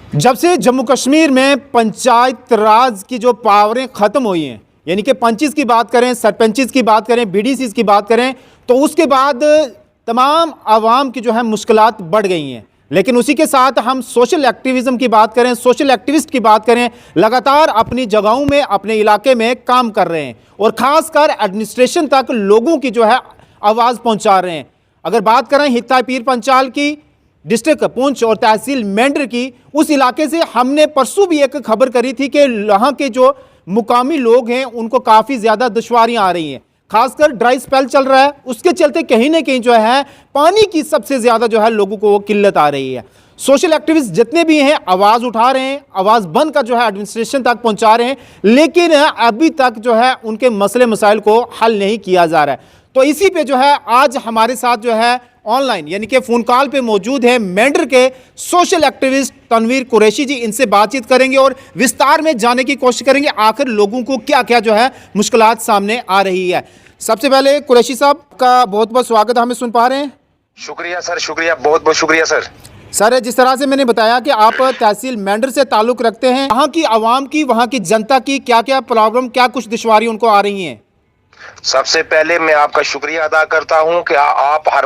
जब से जम्मू कश्मीर में पंचायत राज की जो पावरें ख़त्म हुई हैं, यानी कि पंचेस की बात करें, सरपंचेस की बात करें, बीडीसीज की बात करें, तो उसके बाद तमाम आवाम की जो है मुश्किलात बढ़ गई हैं। लेकिन उसी के साथ हम सोशल एक्टिविज़म की बात करें, सोशल एक्टिविस्ट की बात करें, लगातार अपनी जगहों में, अपने इलाके में काम कर रहे हैं और ख़ासकर एडमिनिस्ट्रेशन तक लोगों की जो है आवाज़ पहुँचा रहे हैं। अगर बात करें हित्ता पीर पंचाल की, डिस्ट्रिक्ट पुंछ और तहसील मेंढर की, उस इलाके से हमने परसों भी एक खबर करी थी कि यहाँ के जो मुकामी लोग हैं उनको काफ़ी ज़्यादा दुश्वारियाँ आ रही हैं। खासकर ड्राई स्पेल चल रहा है, उसके चलते कहीं ना कहीं जो है पानी की सबसे ज़्यादा जो है लोगों को वो किल्लत आ रही है। सोशल एक्टिविस्ट जितने भी हैं आवाज़ उठा रहे हैं, आवाज़ बंद का जो है एडमिनिस्ट्रेशन तक पहुँचा रहे हैं, लेकिन अभी तक जो है उनके मसले मसाइल को हल नहीं किया जा रहा है। तो इसी पे जो है आज हमारे साथ जो है ऑनलाइन यानी कि फ़ोन कॉल पे मौजूद है मेंढर के सोशल एक्टिविस्ट तनवीर कुरैशी जी। इनसे बातचीत करेंगे और विस्तार में जाने की कोशिश करेंगे आखिर लोगों को क्या क्या जो है मुश्किलात सामने आ रही है। सबसे पहले कुरैशी साहब का बहुत बहुत स्वागत है, हमें सुन पा रहे हैं? शुक्रिया सर, शुक्रिया, बहुत बहुत शुक्रिया सर। सर, जिस तरह से मैंने बताया कि आप तहसील मेंढर से ताल्लुक़ रखते हैं, वहाँ की आवाम की, वहाँ की जनता की क्या क्या प्रॉब्लम, क्या कुछ दुश्वारी उनको आ रही हैं? सबसे पहले मैं आपका शुक्रिया अदा करता हूं कि आप हर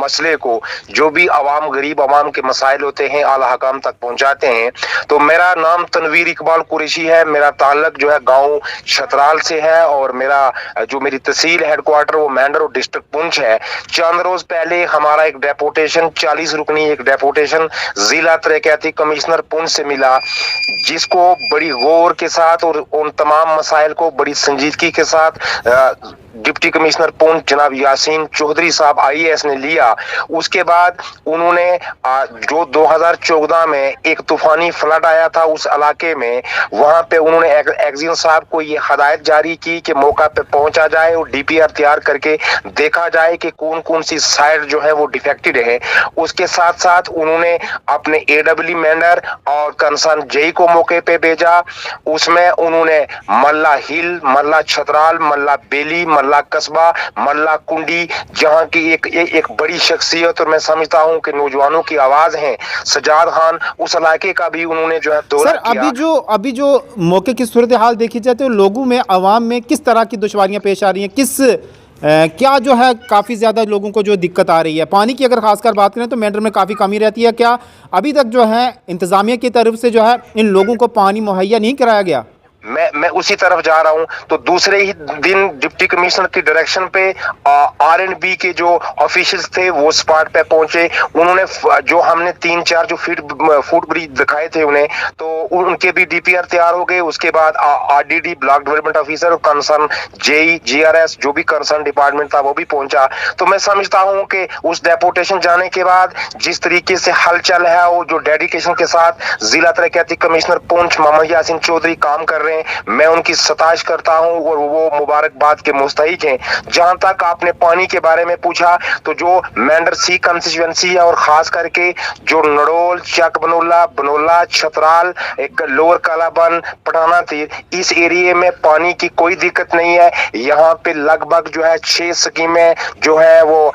मसले को, जो भी आवाम, गरीब आवाम के मसाइल होते हैं, आला हकाम तक पहुंचाते हैं। तो मेरा नाम तनवीर इकबाल कुरैशी है, मेरा ताल्लुक जो है गांव छतराल से है और मेरी तहसील हेडक्वार्टर वो मेंढर और डिस्ट्रिक्ट पुंछ है। चंद रोज पहले हमारा एक डेपुटेशन, 40 रुकनी एक डेपुटेशन जिला तरक्याती कमिश्नर पुंछ से मिला, जिसको बड़ी गौर के साथ और उन तमाम मसाइल को बड़ी संजीदगी के साथ डिप्टी कमिश्नर पुंछ जनाब यासीन चौधरी साहब IAS ने लिया। उसके बाद उन्होंने जो 2014 में एक तूफानी फ्लड आया था उस इलाके में, वहां पे उन्होंने एक्जिन साहब को ये हदायत जारी की कि मौका पे पहुंचा जाए और DPR तैयार करके देखा जाए कि कौन कौन सी साइड जो है वो डिफेक्टेड है। उसके साथ साथ उन्होंने अपने AW मेंढर और कंसर्न JE को मौके पे भेजा। उसमें उन्होंने मल्ला हिल, मल्ला छतराल, मल्ला बेली, मल्ला कस्बा, मल्ला कुंडी, जहां की एक बड़ी शख्सियत और मैं समझता हूं कि नौजवानों की आवाज है, सजाद खान, उस इलाके का भी उन्होंने जो है दौरा किया। अभी जो मौके की सूरत हाल देखी जाए तो लोगों में, आवाम में किस तरह की दुश्वारियां पेश आ रही हैं, क्या जो है काफ़ी ज़्यादा लोगों को जो दिक्कत आ रही है? पानी की अगर खासकर बात करें तो मेंढर में काफ़ी कमी रहती है। क्या अभी तक जो है इंतज़ामिया की तरफ से जो है इन लोगों को पानी मुहैया नहीं कराया गया? मैं उसी तरफ जा रहा हूं। तो दूसरे ही दिन डिप्टी कमिश्नर की डायरेक्शन पे R&B के जो ऑफिशियल्स थे वो स्पॉट पे पहुंचे। उन्होंने जो हमने 3-4 जो फुट ब्रिज दिखाए थे उन्हें, तो उनके भी DPR तैयार हो गए। उसके बाद RDD ब्लॉक डेवलपमेंट ऑफिसर और कंसर्न JE GRS जो भी कंसर्न डिपार्टमेंट था वो भी पहुंचा। तो मैं समझता हूं कि उस डेपुटेशन जाने के बाद जिस तरीके से हलचल है और जो डेडिकेशन के साथ जिला तरक्याती कमिश्नर पुंछ मोहम्मद यासीन चौधरी काम कर रहे हैं, मैं उनकी सताश करता हूं और वो मुबारकबाद के मुस्तहिक हैं। जहां तक आपने पानी के बारे में पूछा, तो जो मेंढर C कंस्टिट्यूएंसी है और खास करके जो नड़ोल, चक बनोला, छतराल, एक लोअर कालाबन, पठाना तीर, इस एरिया में पानी की कोई दिक्कत नहीं है। यहाँ पे लगभग जो है 6 स्कीमें जो है वो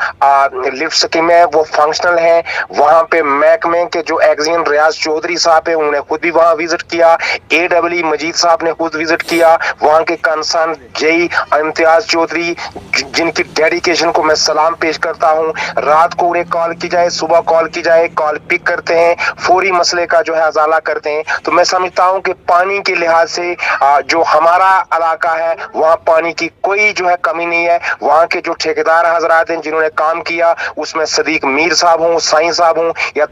लिफ्ट स्कीमें वो फंक्शनल हैं। वहां पे महकमे के जो एक्जिन रियाज चौधरी साहब है उन्होंने खुद भी वहां विजिट किया, AW मजीद साहब ने खुद विजिट किया। वहां के कंसर्न JE इम्तियाज चौधरी, जिनकी डेडिकेशन को मैं सलाम पेश करता हूं, रात को उन्हें कॉल की जाए, सुबह कॉल की जाए, कॉल पिक करते हैं, फौरी मसले का जो है अजाला करते हैं। तो मैं समझता हूं कि पानी के लिहाज से जो हमारा इलाका है वहां पानी की कोई जो है कमी नहीं है। वहां के जो ठेकेदार हजरात हैं जिन्होंने काम किया, उसमें सदीक मीर साहब हूँ, साईं साहब हूँ या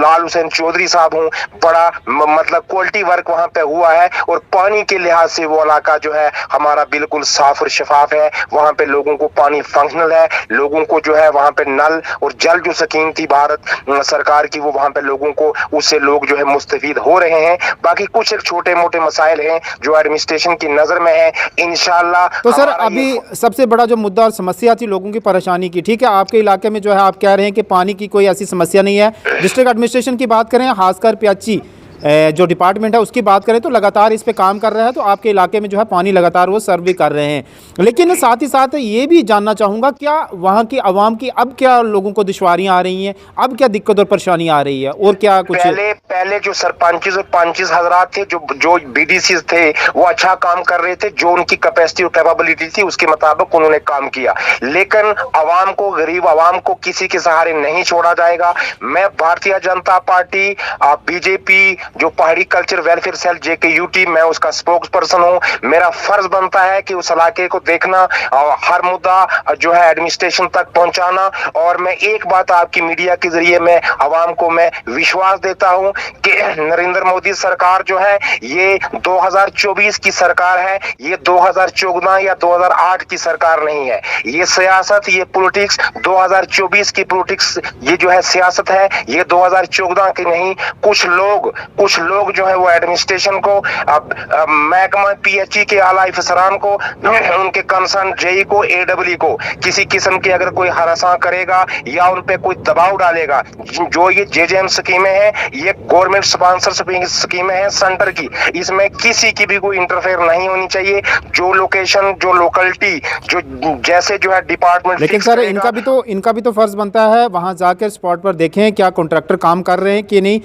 लाल हुसैन चौधरी साहब हूँ, बड़ा मतलब क्वालिटी वर्क वहां पे हुआ है। और पानी के लिहाज से वो इलाका जो है हमारा बिल्कुल साफ और शफाफ है। वहां पे लोगों को पानी फंक्शनल है, लोगों को जो है वहां पे नल और जल जो स्कीम थी भारत सरकार की, वो वहां पे लोगों को, उससे लोग जो है मुस्तफीद हो रहे हैं। बाकी कुछ एक छोटे मोटे मसाइल हैं जो एडमिनिस्ट्रेशन की नजर में है, इंशाल्लाह। तो सर, अभी सबसे बड़ा जो मुद्दा और समस्या थी लोगों की परेशानी की, ठीक है, आपके इलाके में जो है आप कह रहे हैं कि पानी की कोई ऐसी समस्या नहीं है। डिस्ट्रिक्ट एडमिनिस्ट्रेशन की बात करें, खासकर प्याची जो डिपार्टमेंट है उसकी बात करें तो लगातार इस पे काम कर रहा है, तो आपके इलाके में जो है पानी लगातार वो सर्व भी कर रहे हैं। लेकिन साथ ही साथ ये भी जानना चाहूँगा, क्या वहाँ की आवाम की अब क्या लोगों को दुश्वारियाँ आ रही हैं, अब क्या दिक्कत और परेशानी आ रही है, और क्या कुछ? पहले जो सरपंच और पंचिस हजरात थे, जो बीडीसी थे, वो अच्छा काम कर रहे थे, जो उनकी कैपेसिटी और कैपेबिलिटी थी उसके मुताबिक उन्होंने काम किया। लेकिन आवाम को, गरीब आवाम को किसी के सहारे नहीं छोड़ा जाएगा। मैं भारतीय जनता पार्टी, बीजेपी, जो पहाड़ी कल्चर वेलफेयर सेल JKUT, मैं उसका स्पोक्स पर्सन हूं। मेरा फर्ज बनता है कि उस इलाके को देखना और हर मुद्दा जो है एडमिनिस्ट्रेशन तक पहुंचाना। और मैं एक बात आपकी मीडिया के जरिए मैं आवाम को मैं विश्वास देता हूं कि नरेंद्र मोदी सरकार जो है ये 2024 की सरकार है, ये 2014 या 2008 की सरकार नहीं है। ये सियासत, ये पॉलिटिक्स 2024 की पॉलिटिक्स, ये जो है सियासत है, ये 2014 की नहीं। कुछ लोग जो है वो एडमिनिस्ट्रेशन को, महकमा PHE के आला अफसरान को, उनके कंसर्न JE को, AEE को किसी किस्म की अगर कोई हरासा करेगा या उन पे कोई दबाव डालेगा, जो ये JJM स्कीमें हैं, ये गवर्नमेंट स्पॉन्सर स्कीमें हैं सेंटर की, इसमें किसी की भी कोई इंटरफेयर नहीं होनी चाहिए। जो लोकेशन, जो लोकेलिटी, जो जैसे जो है डिपार्टमेंट। लेकिन सर इनका भी तो फर्ज बनता है वहां जाकर स्पॉट पर देखें क्या कॉन्ट्रैक्टर काम कर रहे हैं कि नहीं।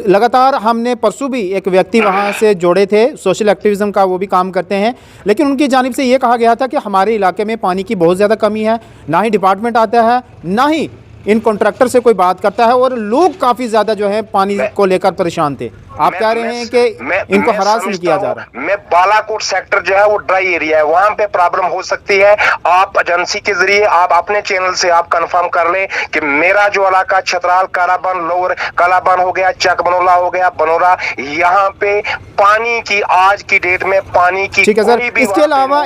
लगातार हमने परसों भी एक व्यक्ति वहां से जोड़े थे, सोशल एक्टिविज्म का वो भी काम करते हैं, लेकिन उनकी जानिब से ये कहा गया था कि हमारे इलाके में पानी की बहुत ज़्यादा कमी है, ना ही डिपार्टमेंट आता है, ना ही इन कॉन्ट्रैक्टर से कोई बात करता है, और लोग काफ़ी ज़्यादा जो है पानी को लेकर परेशान थे। आप कह रहे हैं कि इनको हरास नहीं किया जा रहा। मैं बालाकोट सेक्टर जो है वो ड्राई एरिया है, वहां पे प्रॉब्लम हो सकती है। आप एजेंसी के जरिए, आप अपने चैनल से आप कंफर्म कर लें कि मेरा जो इलाका छतराल, कालाबन, लोअर कालाबन हो गया, चक बनोला हो गया, बनोरा, यहाँ पे पानी की आज की डेट में पानी की, ठीक है सर।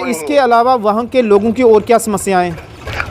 इसके अलावा वहाँ के लोगों की और क्या समस्याएं?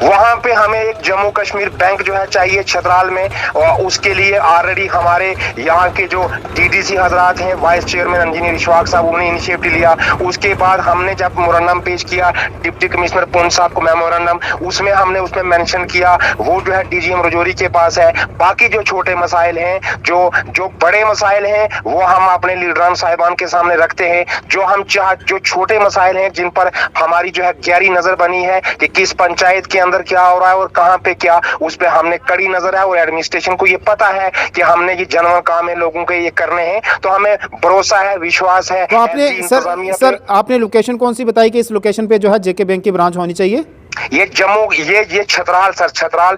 वहां पे हमें एक जम्मू कश्मीर बैंक जो है चाहिए छतराल में, और उसके लिए ऑलरेडी हमारे यहाँ के जो DDC हजरात हैं, वाइस चेयरमैन इंजीनियर इशफाक साहब, उन्होंने इनिशिएटिव लिया। उसके बाद हमने जब मेमोरेंडम पेश किया डिप्टी कमिश्नर पुंछ साहब को मेमोरेंडम, उसमें मेंशन किया, वो जो है DGM रजौरी के पास है। बाकी जो छोटे मसाइल हैं, जो बड़े मसाइल हैं, वो हम अपने लीडरान साहिबान के सामने रखते हैं। जो छोटे मसाइल हैं जिन पर हमारी जो है गहरी नजर बनी है कि किस पंचायत के अंदर क्या हो रहा है और कहां पे क्या, उस पे हमने कड़ी नजर है, और एडमिनिस्ट्रेशन को ये पता है कि हमने ये जनवन काम है लोगों के ये करने हैं, तो हमें भरोसा है, विश्वास है। तो आपने सर आपने लोकेशन कौन सी बताई कि इस लोकेशन पे जो है JK बैंक की ब्रांच होनी चाहिए? ये जम्मू, ये छतराल सर, छतराल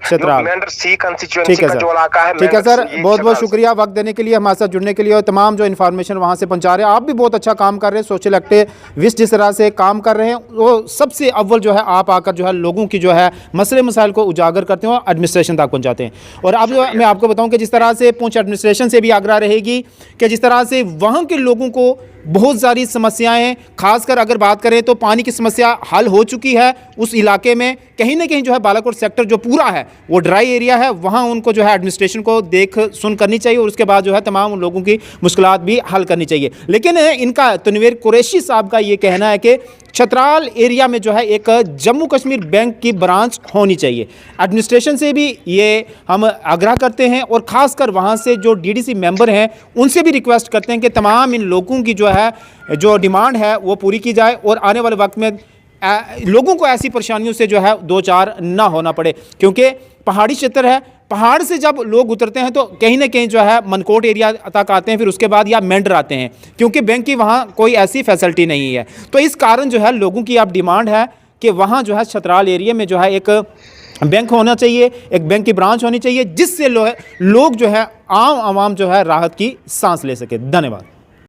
C कंस्टिट्यूएंसी का जो इलाका है। ठीक है सर, बहुत बहुत शुक्रिया वक्त देने के लिए, हमारे साथ जुड़ने के लिए, और तमाम जो इन्फॉर्मेशन वहाँ से पहुँचा रहे हैं। आप भी बहुत अच्छा काम कर रहे हैं, सोशल एक्टिविस्ट जिस तरह से काम कर रहे हैं, वो सबसे अव्वल जो है आप आकर जो है लोगों की जो है मसले मसाइल को उजागर करते हैं और एडमिनिस्ट्रेशन तक पहुँचाते हैं। और अब जो मैं आपको बताऊँ कि जिस तरह से पुंछ एडमिनिस्ट्रेशन से भी आग्रह रहेगी कि जिस तरह से वहाँ के लोगों को बहुत सारी समस्याएं हैं, खासकर अगर बात करें तो पानी की समस्या हल हो चुकी है उस इलाके में। कहीं ना कहीं जो है बालाकोट सेक्टर जो पूरा है वो ड्राई एरिया है, वहाँ उनको जो है एडमिनिस्ट्रेशन को देख सुन करनी चाहिए, और उसके बाद जो है तमाम उन लोगों की मुश्किलात भी हल करनी चाहिए। लेकिन इनका तनवीर कुरैशी साहब का ये कहना है कि छतराल एरिया में जो है एक जम्मू कश्मीर बैंक की ब्रांच होनी चाहिए। एडमिनिस्ट्रेशन से भी ये हम आग्रह करते हैं, और ख़ासकर वहाँ से जो DDC मेंबर हैं उनसे भी रिक्वेस्ट करते हैं कि तमाम इन लोगों की जो डिमांड है वो पूरी की जाए, और आने वाले वक्त में लोगों को ऐसी परेशानियों से जो है दो चार ना होना पड़े। क्योंकि पहाड़ी क्षेत्र है, पहाड़ से जब लोग उतरते हैं तो कहीं ना कहीं जो है मनकोट एरिया तक आते हैं, फिर उसके बाद या मेंढर आते हैं, क्योंकि बैंक की वहाँ कोई ऐसी फैसिलिटी नहीं है। तो इस कारण जो है लोगों की अब डिमांड है कि वहाँ जो है छतराल एरिया में जो है एक बैंक होना चाहिए, एक बैंक की ब्रांच होनी चाहिए, जिससे लोग जो है आम आवाम जो है राहत की सांस ले सके। धन्यवाद।